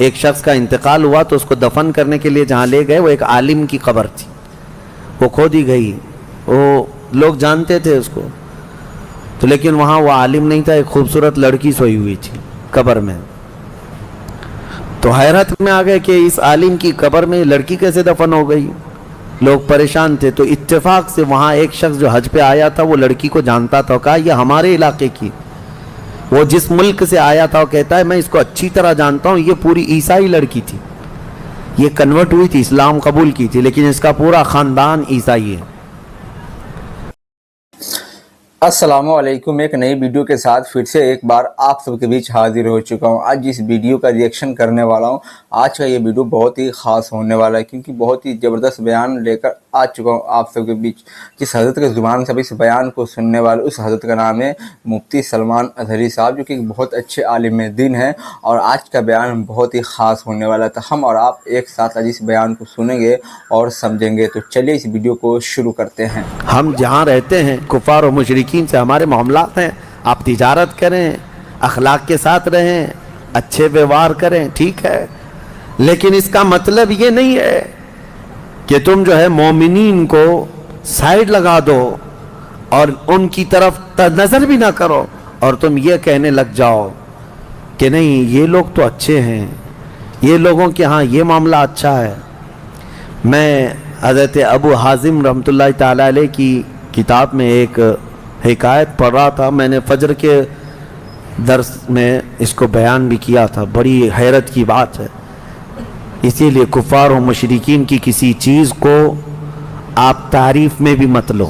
ایک شخص کا انتقال ہوا تو اس کو دفن کرنے کے لیے جہاں لے گئے وہ ایک عالم کی قبر تھی، وہ کھودی گئی، وہ لوگ جانتے تھے اس کو تو، لیکن وہاں وہ عالم نہیں تھا، ایک خوبصورت لڑکی سوئی ہوئی تھی قبر میں۔ تو حیرت میں آ گئے کہ اس عالم کی قبر میں لڑکی کیسے دفن ہو گئی، لوگ پریشان تھے۔ تو اتفاق سے وہاں ایک شخص جو حج پہ آیا تھا وہ لڑکی کو جانتا تھا، کہا یہ ہمارے علاقے کی، وہ جس ملک سے آیا تھا وہ کہتا ہے میں اس کو اچھی طرح جانتا ہوں، یہ پوری عیسائی لڑکی تھی، یہ کنورٹ ہوئی تھی، اسلام قبول کی تھی، لیکن اس کا پورا خاندان عیسائی ہے۔ السلام علیکم، ایک نئی ویڈیو کے ساتھ پھر سے ایک بار آپ سب کے بیچ حاضر ہو چکا ہوں۔ آج اس ویڈیو کا ریئیکشن کرنے والا ہوں۔ آج کا یہ ویڈیو بہت ہی خاص ہونے والا ہے کیونکہ بہت ہی زبردست بیان لے کر آ چکا ہوں آپ سب کے بیچ۔ جس حضرت کے زبان سے اس بیان کو سننے والے اس حضرت کا نام ہے مفتی سلمان اظہری صاحب، جو کہ بہت اچھے عالم دین ہیں، اور آج کا بیان بہت ہی خاص ہونے والا ہے۔ تو ہم اور آپ ایک ساتھ آج اس بیان کو سنیں گے اور سمجھیں گے۔ تو چلیے اس ویڈیو کو شروع کرتے ہیں۔ ہم جہاں رہتے ہیں کفار و مشرکین سے ہمارے معاملات ہیں، آپ تجارت کریں، اخلاق کے ساتھ رہیں، اچھے ویوہار کریں، ٹھیک ہے، لیکن اس کا مطلب یہ نہیں ہے کہ تم جو ہے مومنین کو سائیڈ لگا دو اور ان کی طرف نظر بھی نہ کرو اور تم یہ کہنے لگ جاؤ کہ نہیں یہ لوگ تو اچھے ہیں، یہ لوگوں کے ہاں یہ معاملہ اچھا ہے۔ میں حضرت ابو حازم رحمۃ اللہ تعالیٰ علیہ کی کتاب میں ایک حکایت پڑھ رہا تھا، میں نے فجر کے درس میں اس کو بیان بھی کیا تھا، بڑی حیرت کی بات ہے۔ اسی لیے کفار و مشرکین کی کسی چیز کو آپ تعریف میں بھی مت لو۔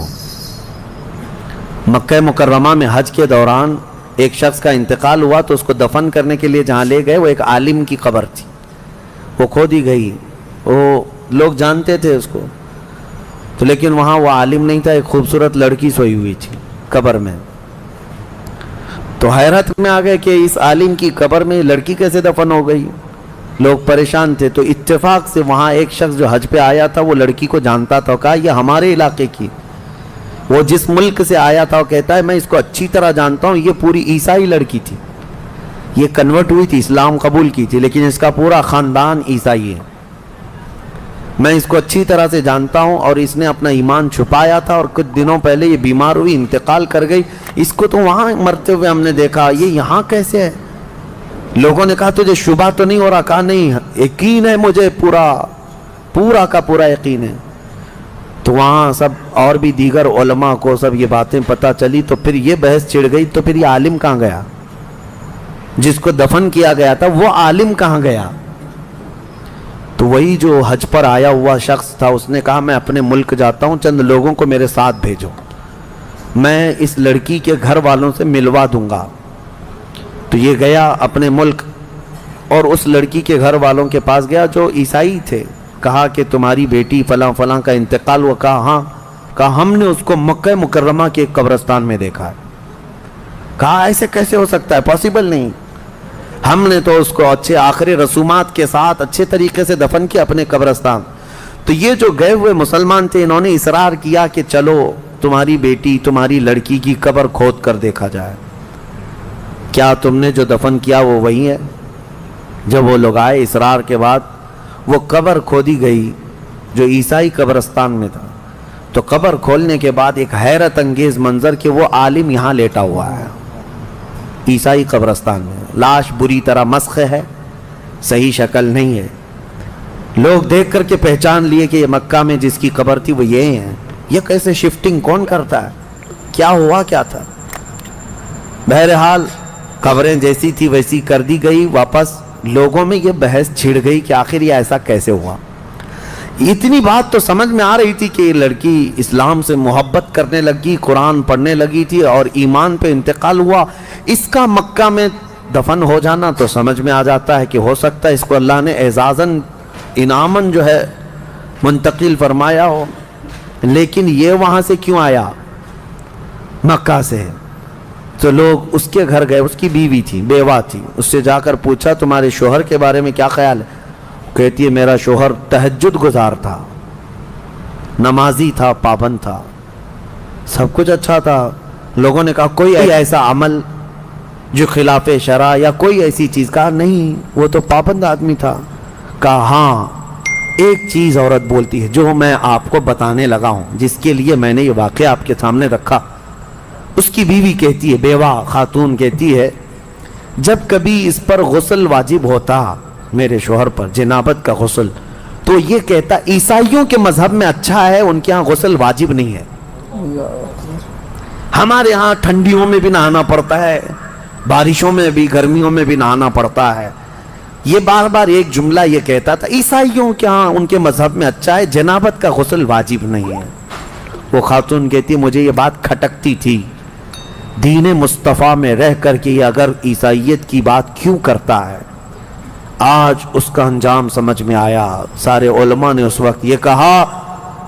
مکہ مکرمہ میں حج کے دوران ایک شخص کا انتقال ہوا تو اس کو دفن کرنے کے لیے جہاں لے گئے وہ ایک عالم کی قبر تھی، وہ کھودی گئی، وہ لوگ جانتے تھے اس کو تو، لیکن وہاں وہ عالم نہیں تھا، ایک خوبصورت لڑکی سوئی ہوئی تھی قبر میں۔ تو حیرت میں آ گئے کہ اس عالم کی قبر میں لڑکی کیسے دفن ہو گئی، لوگ پریشان تھے۔ تو اتفاق سے وہاں ایک شخص جو حج پہ آیا تھا وہ لڑکی کو جانتا تھا، کہا یہ ہمارے علاقے کی، وہ جس ملک سے آیا تھا وہ کہتا ہے میں اس کو اچھی طرح جانتا ہوں، یہ پوری عیسائی لڑکی تھی، یہ کنورٹ ہوئی تھی، اسلام قبول کی تھی، لیکن اس کا پورا خاندان عیسائی ہے، میں اس کو اچھی طرح سے جانتا ہوں، اور اس نے اپنا ایمان چھپایا تھا اور کچھ دنوں پہلے یہ بیمار ہوئی، انتقال کر گئی، اس کو تو وہاں مرتے ہوئے ہم نے دیکھا، یہ یہاں کیسے ہے؟ لوگوں نے کہا تجھے شبہ تو نہیں ہو رہا؟ کہا نہیں، یقین ہے مجھے، پورا کا پورا یقین ہے۔ تو وہاں سب اور بھی دیگر علماء کو سب یہ باتیں پتہ چلی، تو پھر یہ بحث چھڑ گئی، تو پھر یہ عالم کہاں گیا جس کو دفن کیا گیا تھا، وہ عالم کہاں گیا؟ تو وہی جو حج پر آیا ہوا شخص تھا، اس نے کہا میں اپنے ملک جاتا ہوں، چند لوگوں کو میرے ساتھ بھیجو، میں اس لڑکی کے گھر والوں سے ملوا دوں گا۔ تو یہ گیا اپنے ملک اور اس لڑکی کے گھر والوں کے پاس گیا جو عیسائی تھے، کہا کہ تمہاری بیٹی فلاں فلاں کا انتقال ہوا؟ کہا ہاں۔ کہا ہم نے اس کو مکہ مکرمہ کے ایک قبرستان میں دیکھا ہے۔ کہا ایسے کیسے ہو سکتا ہے، پاسبل نہیں، ہم نے تو اس کو اچھے آخری رسومات کے ساتھ اچھے طریقے سے دفن کیا اپنے قبرستان۔ تو یہ جو گئے ہوئے مسلمان تھے انہوں نے اصرار کیا کہ چلو تمہاری بیٹی، تمہاری لڑکی کی قبر کھود کر دیکھا جائے، کیا تم نے جو دفن کیا وہ وہی ہے؟ جب وہ لوگ آئے اصرار کے بعد، وہ قبر کھودی گئی جو عیسائی قبرستان میں تھا، تو قبر کھولنے کے بعد ایک حیرت انگیز منظر کہ وہ عالم یہاں لیٹا ہوا ہے عیسائی قبرستان میں، لاش بری طرح مسخ ہے، صحیح شکل نہیں ہے۔ لوگ دیکھ کر کے پہچان لیے کہ یہ مکہ میں جس کی قبر تھی وہ یہ ہیں، یہ کیسے شفٹنگ کون کرتا ہے، کیا ہوا کیا تھا؟ بہرحال قبریں جیسی تھی ویسی کر دی گئی واپس۔ لوگوں میں یہ بحث چھڑ گئی کہ آخر یہ ایسا کیسے ہوا۔ اتنی بات تو سمجھ میں آ رہی تھی کہ یہ لڑکی اسلام سے محبت کرنے لگی، قرآن پڑھنے لگی تھی اور ایمان پہ انتقال ہوا، اس کا مکہ میں دفن ہو جانا تو سمجھ میں آ جاتا ہے کہ ہو سکتا ہے اس کو اللہ نے اعزازاً انعاماً جو ہے منتقل فرمایا ہو، لیکن یہ وہاں سے کیوں آیا مکہ سے؟ تو لوگ اس کے گھر گئے، اس کی بیوی تھی، بیوہ تھی، اس سے جا کر پوچھا تمہارے شوہر کے بارے میں کیا خیال ہے؟ کہتی ہے میرا شوہر تہجد گزار تھا، نمازی تھا، پابند تھا، سب کچھ اچھا تھا۔ لوگوں نے کہا کوئی ایسا عمل जो खिलाफ शरा या कोई ऐसी चीज़। कहा नहीं, वो तो पाबंद आदमी था। कहा हाँ, एक चीज़ औरत बोलती है जो मैं आपको बताने लगा हूँ, जिसके लिए मैंने ये वाक़या आपके सामने रखा। उसकी बीवी कहती है, बेवा खातून कहती है, जब कभी इस पर गुस्ल वाजिब होता मेरे शोहर पर, जनाबत का गुस्ल, तो ये कहता ईसाइयों के मजहब में अच्छा है, उनके यहाँ गुस्ल वाजिब नहीं है। हमारे यहाँ ठंडियों में भी नहाना पड़ता है, बारिशों में भी, गर्मियों में भी नहाना पड़ता है। ये बार बार एक जुमला ये कहता था, ईसाइयों के यहाँ उनके मजहब में अच्छा है, जनाबत का गुस्ल वाजिब नहीं है। वो खातून कहती, मुझे ये बात खटकती थी, दीन मुस्तफ़ा में रह करके ये अगर ईसाइयत की बात क्यों करता है। आज उसका अंजाम समझ में आया। सारे उलमा ने उस वक्त ये कहा,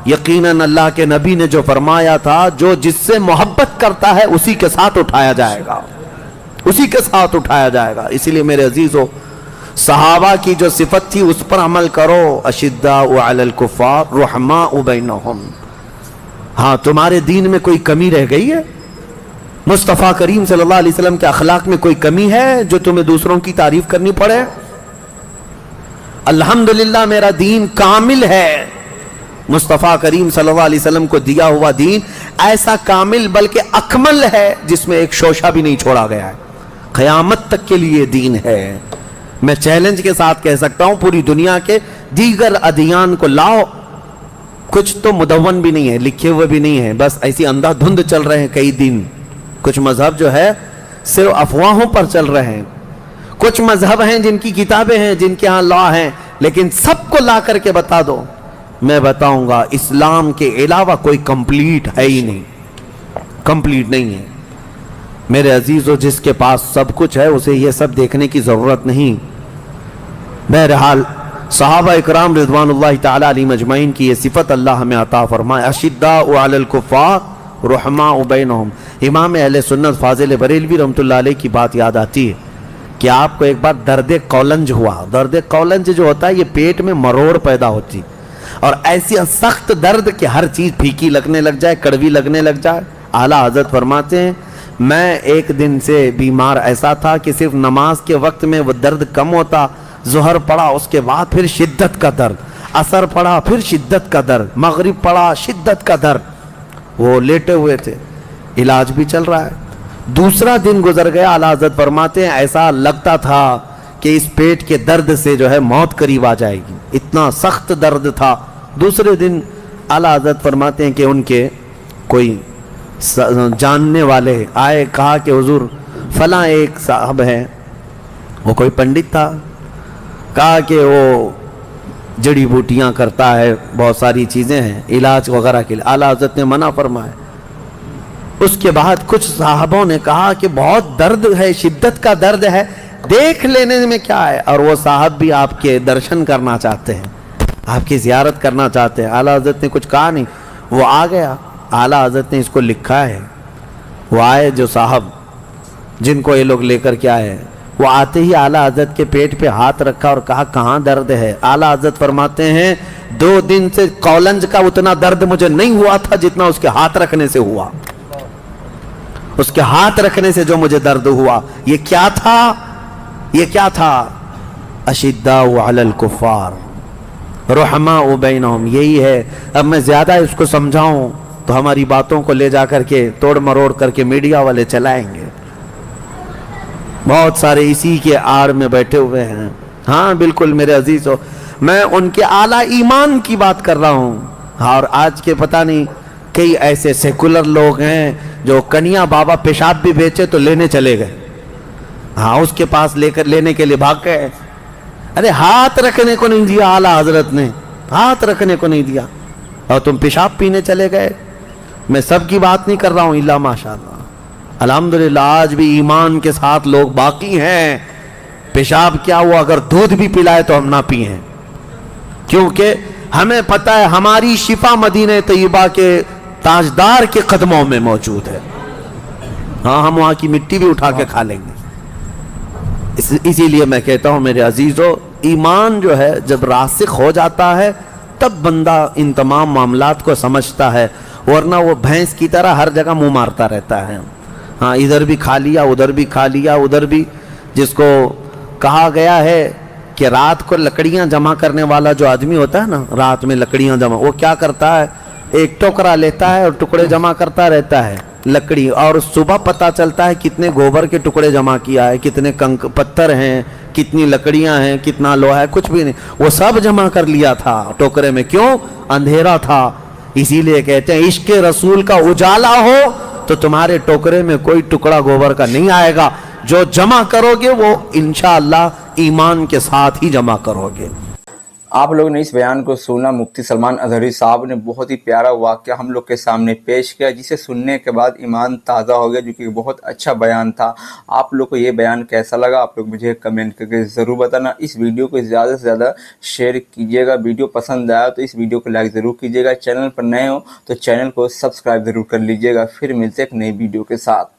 यकीनन अल्लाह के नबी ने जो फरमाया था, जो जिससे मोहब्बत करता है उसी के साथ उठाया जाएगा, उसी के साथ उठाया जाएगा। इसीलिए मेरे अजीजों, सहाबा की जो सिफत थी उस पर अमल करो। अशिद्दाउ अलल कुफ़ार रुहमाउ बैनहुम। हाँ, तुम्हारे दीन में कोई कमी रह गई है? मुस्तफ़ा करीम सल्लल्लाहु अलैहि वसल्लम के अखलाक में कोई कमी है जो तुम्हें दूसरों की तारीफ करनी पड़े? अल्हम्दुलिल्लाह, मेरा दीन कामिल है। मुस्तफ़ा करीम सल्लल्लाहु अलैहि वसल्लम को दिया हुआ दीन ऐसा कामिल बल्कि अकमल है जिसमें एक शोशा भी नहीं छोड़ा गया है। क़यामत तक के लिए दीन है। मैं चैलेंज के साथ कह सकता हूं, पूरी दुनिया के दीगर अदियान को लाओ, कुछ तो मुदव्वन भी नहीं है, लिखे हुए भी नहीं है, बस ऐसी अंधाधुंध चल रहे हैं कई दिन। कुछ मजहब जो है सिर्फ अफवाहों पर चल रहे हैं। कुछ मजहब हैं जिनकी किताबें हैं, जिनके यहाँ लॉ हैं, लेकिन सबको ला करके बता दो, मैं बताऊंगा इस्लाम के अलावा कोई कंप्लीट है ही नहीं, कंप्लीट नहीं है। मेरे अजीजों, जिसके पास सब कुछ है उसे ये सब देखने की जरूरत नहीं। बहरहाल सहाबा इकराम रिज़वानुल्लाहि ताला अलैहिम अजमईन की ये सिफत अल्लाह हमें अता फरमाए। अशिद्दाउ अलल कुफ़ार रुहमाउ बैनहुम। इमाम अहले सुन्नत फाजिल बरेलवी रहमतुल्लाह अलैह की बात याद आती है कि आपको एक बार दर्द कौलंज हुआ। दर्द कौलंज जो होता है, ये पेट में मरोड़ पैदा होती और ऐसी सख्त दर्द कि हर चीज़ फीकी लगने लग जाए, कड़वी लगने लग जाए। आला हज़रत फरमाते हैं, मैं एक दिन से बीमार ऐसा था कि सिर्फ नमाज के वक्त में वो दर्द कम होता, ज़ोहर पड़ा उसके बाद फिर शिद्दत का दर्द, असर पड़ा फिर शिद्दत का दर्द, मगरिब पड़ा शिद्दत का दर्द। वो लेटे हुए थे, इलाज भी चल रहा है। दूसरा दिन गुजर गया, आला हज़रत फरमाते हैं ऐसा लगता था कि इस पेट के दर्द से जो है मौत करीब आ जाएगी, इतना सख्त दर्द था। दूसरे दिन आला हज़रत फरमाते हैं कि उनके कोई जानने वाले आए, कहा कि हुजूर फला एक साहब है, वो कोई पंडित था, कहा कि वो जड़ी बूटियाँ करता है, बहुत सारी चीज़ें हैं इलाज वगैरह के लिए। आला हज़रत ने मना फरमाया। उसके बाद कुछ साहबों ने कहा कि बहुत दर्द है, शिद्दत का दर्द है, देख लेने में क्या है। और वो साहब भी आपके दर्शन करना चाहते हैं, आपकी ज़ियारत करना चाहते हैं। आला हज़रत ने कुछ कहा नहीं, वो आ गया। आला हज़रत ने इसको लिखा है। वो आए जो साहब जिनको ये लोग लेकर के आए, वो आते ही आला हज़रत के पेट पे हाथ रखा और कहा कहाँ दर्द है। आला हज़रत फरमाते हैं 2 दिन से कौलंज का उतना दर्द मुझे नहीं हुआ था जितना उसके हाथ रखने से हुआ। उसके हाथ रखने से जो मुझे दर्द हुआ, ये क्या था? ये क्या था? अशिद्दाउ अलल कुफ़ार रुहमाउ बैनहुम। यही है। अब मैं ज़्यादा इसको समझाऊं तो हमारी बातों को ले जा करके तोड़ मरोड़ करके मीडिया वाले चलाएंगे। बहुत सारे इसी के आड़ में बैठे हुए हैं। हाँ बिल्कुल मेरे अजीज़ों, मैं उनके आला ईमान की बात कर रहा हूँ। और आज के पता नहीं कई ऐसे सेकुलर लोग हैं जो कन्या बाबा पेशाब भी बेचे तो लेने चले गए। हाँ, उसके पास लेकर लेने के लिए भाग गए। अरे हाथ रखने को नहीं दिया आला हजरत ने, हाथ रखने को नहीं दिया और तुम पेशाब पीने चले गए। मैं सब की बात नहीं कर रहा हूँ, इल्ला माशाअल्लाह अल्हम्दुलिल्लाह आज भी ईमान के साथ लोग बाकी हैं। पेशाब क्या हुआ, अगर दूध भी पिलाए तो हम ना पिए, क्योंकि हमें पता है हमारी शिफा मदीने तैयबा के ताजदार के कदमों में मौजूद है। हाँ, हम वहाँ की मिट्टी भी उठा के खा लेंगे। इसीलिए मैं कहता हूँ मेरे अजीज़ों, ईमान जो है जब रासिख हो जाता है तब बंदा इन तमाम मामलात को समझता है, वरना वो भैंस की तरह हर जगह मुंह मारता रहता है। हाँ, इधर भी खा लिया, उधर भी खा लिया, उधर भी। जिसको कहा गया है कि रात को लकड़ियां जमा करने वाला जो आदमी होता है ना, रात में लकड़ियां जमा, वो क्या करता है, एक टोकरा लेता है और टुकड़े जमा करता रहता है लकड़ी, और सुबह पता चलता है कितने गोबर के टुकड़े जमा किया है, कितने कंक पत्थर हैं, कितनी लकड़ियां हैं, कितना लोहा है, कुछ भी नहीं, वो सब जमा कर लिया था टोकरे में। क्यों? अंधेरा था। इसीलिए कहते हैं इश्क रसूल का उजाला हो तो तुम्हारे टोकरे में कोई टुकड़ा गोबर का नहीं आएगा। जो जमा करोगे वो इंशाअल्लाह ईमान के साथ ही जमा करोगे। आप लोगों ने इस बयान को सुना, मुफ्ती सलमान अजहरी साहब ने बहुत ही प्यारा वाक़या हम लोग के सामने पेश किया, जिसे सुनने के बाद ईमान ताज़ा हो गया, जो कि बहुत अच्छा बयान था। आप लोग को ये बयान कैसा लगा, आप लोग मुझे कमेंट करके ज़रूर बताना। इस वीडियो को ज़्यादा से ज़्यादा शेयर कीजिएगा। वीडियो पसंद आया तो इस वीडियो को लाइक ज़रूर कीजिएगा। चैनल पर नए हो तो चैनल को सब्सक्राइब ज़रूर कर लीजिएगा। फिर मिलते एक नई वीडियो के साथ।